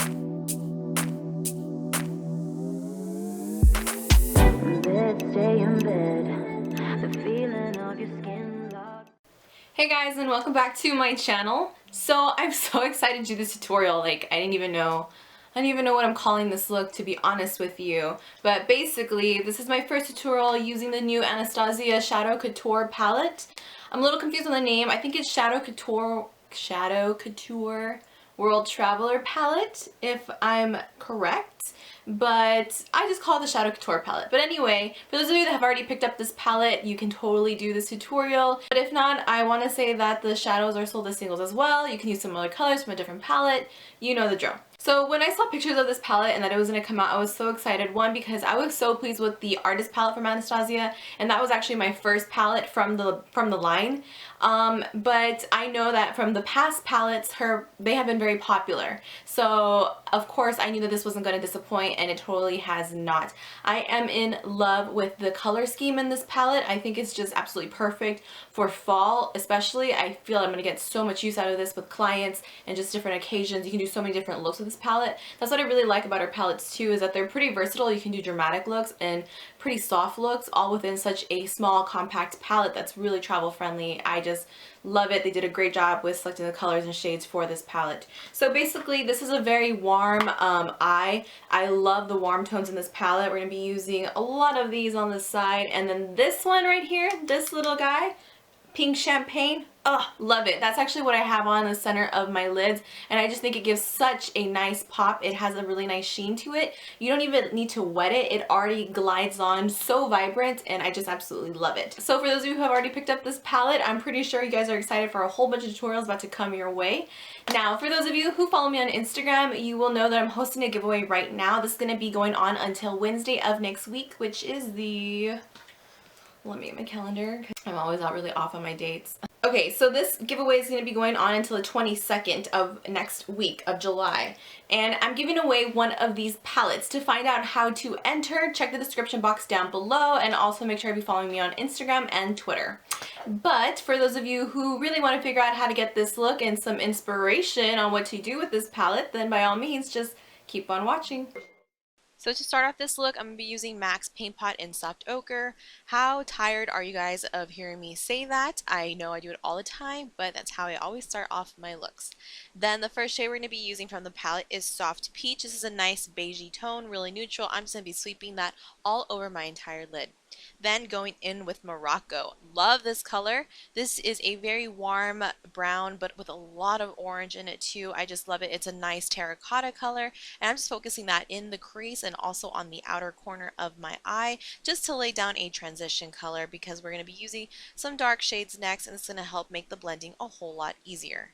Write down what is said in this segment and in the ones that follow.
Hey guys, and welcome back to my channel. So I'm so excited to do this tutorial. Like, I didn't even know what I'm calling this look, to be honest with you. But basically, this is my first tutorial using the new Anastasia Shadow Couture palette. I'm a little confused on the name. I think it's Shadow Couture World Traveler palette, if I'm correct. But I just call it the Shadow Couture palette. But anyway, for those of you that have already picked up this palette, you can totally do this tutorial. But if not, I want to say that the shadows are sold as singles as well. You can use some other colors from a different palette. You know the drill. So when I saw pictures of this palette and that it was going to come out, I was so excited. One, because I was so pleased with the artist palette from Anastasia, and that was actually my first palette from the line. But I know that from the past palettes, they have been very popular. So of course I knew that this wasn't going to disappoint, and it totally has not. I am in love with the color scheme in this palette. I think it's just absolutely perfect for fall, especially. I feel I'm going to get so much use out of this with clients and just different occasions. You can do so many different looks with this palette. That's what I really like about her palettes too, is that they're pretty versatile. You can do dramatic looks and pretty soft looks all within such a small compact palette that's really travel friendly. I just love it. They did a great job with selecting the colors and shades for this palette. So basically this is a very warm eye. I love the warm tones in this palette. We're going to be using a lot of these on the side, and then this one right here, this little guy, Pink Champagne. Oh, love it. That's actually what I have on the center of my lids, and I just think it gives such a nice pop. It has a really nice sheen to it. You don't even need to wet it. It already glides on so vibrant, and I just absolutely love it. So for those of you who have already picked up this palette, I'm pretty sure you guys are excited for a whole bunch of tutorials about to come your way. Now, for those of you who follow me on Instagram, you will know that I'm hosting a giveaway right now. This is going to be going on until Wednesday of next week, which is the... Let me get my calendar. I'm always out really off on my dates. Okay, so this giveaway is going to be going on until the 22nd of next week of July. And I'm giving away one of these palettes. To find out how to enter, check the description box down below, and also make sure to be following me on Instagram and Twitter. But for those of you who really want to figure out how to get this look and some inspiration on what to do with this palette, then by all means, just keep on watching. So to start off this look, I'm going to be using MAC's Paint Pot in Soft Ochre. How tired are you guys of hearing me say that? I know I do it all the time, but that's how I always start off my looks. Then the first shade we're going to be using from the palette is Soft Peach. This is a nice beigey tone, really neutral. I'm just going to be sweeping that all over my entire lid. Then going in with Morocco. Love this color. This is a very warm brown, but with a lot of orange in it too. I just love it. It's a nice terracotta color, and I'm just focusing that in the crease and also on the outer corner of my eye, just to lay down a transition color, because we're going to be using some dark shades next, and it's going to help make the blending a whole lot easier.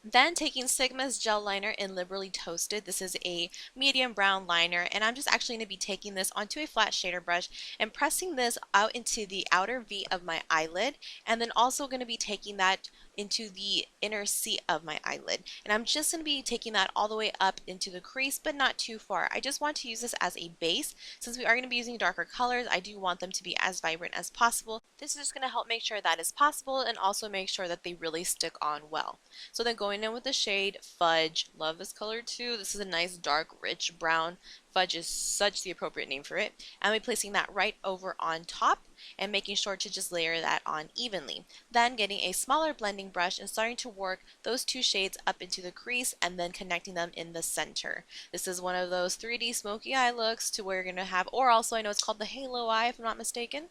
Then taking Sigma's gel liner in Liberally Toasted. This is a medium brown liner, and I'm just actually going to be taking this onto a flat shader brush and pressing this out into the outer V of my eyelid, and then also going to be taking that into the inner C of my eyelid. And I'm just going to be taking that all the way up into the crease, but not too far. I just want to use this as a base. Since we are going to be using darker colors, I do want them to be as vibrant as possible. This is just going to help make sure that is possible, and also make sure that they really stick on well. So then going in with the shade Fudge. Love this color too. This is a nice dark rich brown. Fudge is such the appropriate name for it. I'm going to be placing that right over on top and making sure to just layer that on evenly. Then getting a smaller blending brush and starting to work those two shades up into the crease and then connecting them in the center. This is one of those 3D smoky eye looks to where you're going to have, or also I know it's called the halo eye if I'm not mistaken.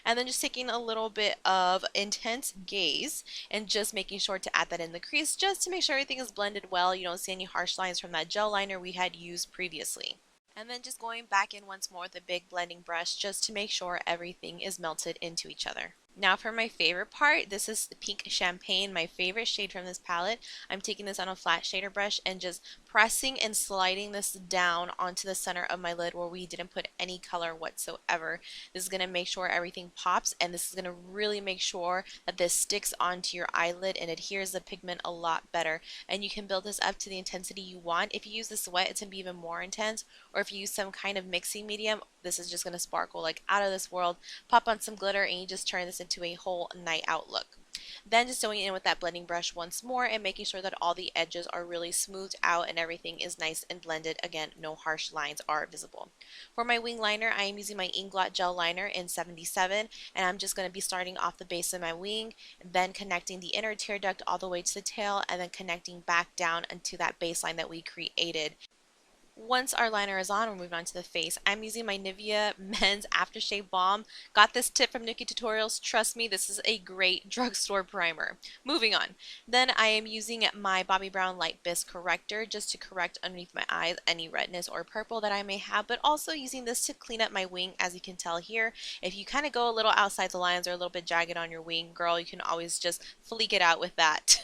And then just taking a little bit of intense gaze and just making sure to add that in the crease, just to make sure everything is blended well. You don't see any harsh lines from that gel liner we had used previously. And then just going back in once more with a big blending brush just to make sure everything is melted into each other. Now for my favorite part, this is the Pink Champagne, my favorite shade from this palette. I'm taking this on a flat shader brush and just pressing and sliding this down onto the center of my lid where we didn't put any color whatsoever. This is going to make sure everything pops, and this is going to really make sure that this sticks onto your eyelid and adheres the pigment a lot better. And you can build this up to the intensity you want. If you use this wet, it's going to be even more intense, or if you use some kind of mixing medium, this is just going to sparkle like out of this world. Pop on some glitter and you just turn this into a whole night out look. Then just going in with that blending brush once more and making sure that all the edges are really smoothed out and everything is nice and blended. Again, no harsh lines are visible. For my wing liner, I am using my Inglot gel liner in 77, and I'm just going to be starting off the base of my wing, then connecting the inner tear duct all the way to the tail, and then connecting back down into that baseline that we created. Once our liner is on, we're moving on to the face. I'm using my Nivea Men's Aftershave Balm. Got this tip from Nikki Tutorials. Trust me, this is a great drugstore primer. Moving on. Then I am using my Bobbi Brown Light Bisque Corrector just to correct underneath my eyes any redness or purple that I may have, but also using this to clean up my wing. As you can tell here, if you kind of go a little outside the lines or a little bit jagged on your wing, girl, you can always just fleek it out with that.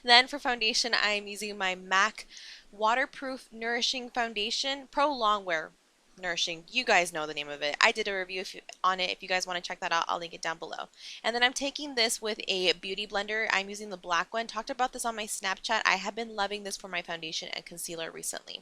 Then for foundation, I am using my MAC Waterproof Nourishing Foundation Pro Longwear Nourishing. You guys know the name of it. I did a review on it. If you guys want to check that out, I'll link it down below. And then I'm taking this with a beauty blender. I'm using the black one. Talked about this on my Snapchat. I have been loving this for my foundation and concealer recently.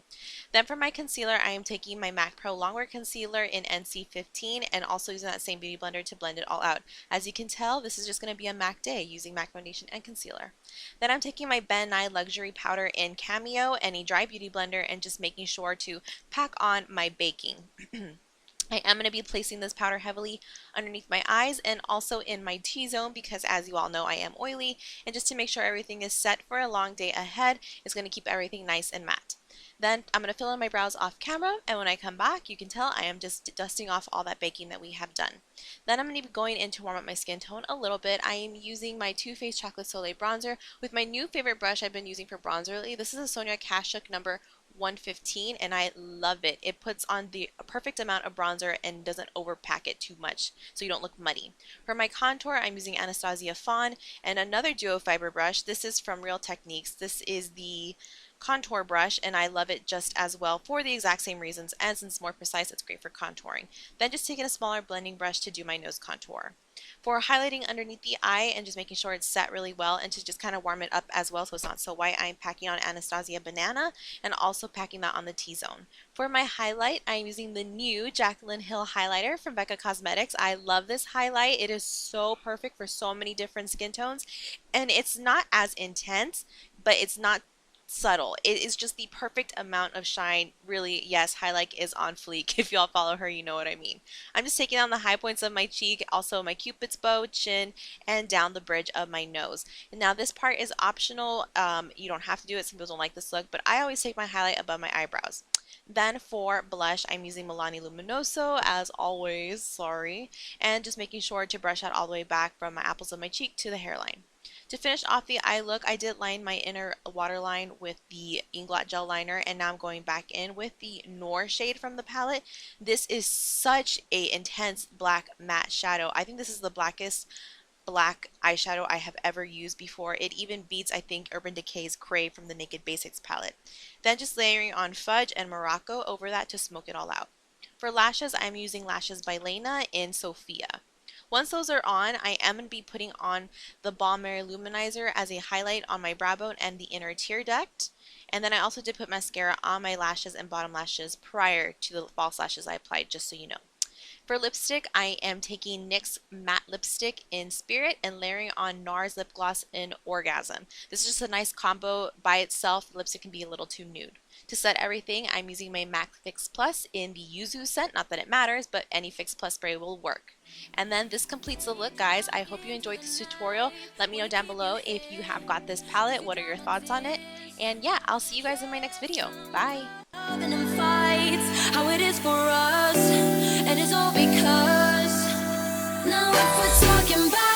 Then for my concealer, I am taking my MAC Pro Longwear Concealer in NC15 and also using that same beauty blender to blend it all out. As you can tell, this is just going to be a MAC day using MAC foundation and concealer. Then I'm taking my Nye Luxury Powder in Cameo and a dry beauty blender and just making sure to pack on my baking. I am going to be placing this powder heavily underneath my eyes and also in my T-zone because, as you all know, I am oily, and just to make sure everything is set for a long day ahead, it's going to keep everything nice and matte. Then I'm going to fill in my brows off camera, and when I come back, you can tell I am just dusting off all that baking that we have done. Then I'm going to be going in to warm up my skin tone a little bit. I am using my Too Faced Chocolate Soleil bronzer with my new favorite brush I've been using for bronzer lately. This is a Sonia Kashuk number 115, and I love it. It puts on the perfect amount of bronzer and doesn't overpack it too much so you don't look muddy. For my contour, I'm using Anastasia Fawn and another duo fiber brush. This is from Real Techniques. This is the contour brush, and I love it just as well for the exact same reasons, and since it's more precise, it's great for contouring. Then just taking a smaller blending brush to do my nose contour. For highlighting underneath the eye and just making sure it's set really well and to just kind of warm it up as well so it's not so white, I'm packing on Anastasia Banana and also packing that on the T-zone. For my highlight, I'm using the new Jaclyn Hill highlighter from Becca Cosmetics. I love this highlight. It is so perfect for so many different skin tones, and it's not as intense, but it's not subtle. It is just the perfect amount of shine. Really, yes, highlight is on fleek. If y'all follow her, you know what I mean. I'm just taking on the high points of my cheek, also my cupid's bow, chin, and down the bridge of my nose. And now this part is optional. You don't have to do it. Some people don't like this look, but I always take my highlight above my eyebrows. Then for blush, I'm using Milani Luminoso as always, sorry, and just making sure to brush out all the way back from my apples of my cheek to the hairline. To finish off the eye look, I did line my inner waterline with the Inglot gel liner, and now I'm going back in with the Nour shade from the palette. This is such a intense black matte shadow. I think this is the blackest black eyeshadow I have ever used before. It even beats, I think, Urban Decay's Crave from the Naked Basics palette. Then just layering on Fudge and Morocco over that to smoke it all out. For lashes, I'm using Lashes by Lena in Sophia. Once those are on, I am going to be putting on the Balm Luminizer as a highlight on my brow bone and the inner tear duct. And then I also did put mascara on my lashes and bottom lashes prior to the false lashes I applied, just so you know. For lipstick, I am taking NYX matte lipstick in Spirit and layering on NARS lip gloss in Orgasm. This is just a nice combo by itself. The lipstick can be a little too nude. To set everything, I'm using my MAC Fix Plus in the Yuzu scent. Not that it matters, but any Fix Plus spray will work. And then this completes the look, guys. I hope you enjoyed this tutorial. Let me know down below if you have got this palette. What are your thoughts on it? And yeah, I'll see you guys in my next video. Bye! How it is for us, and it's all because now if we're talking about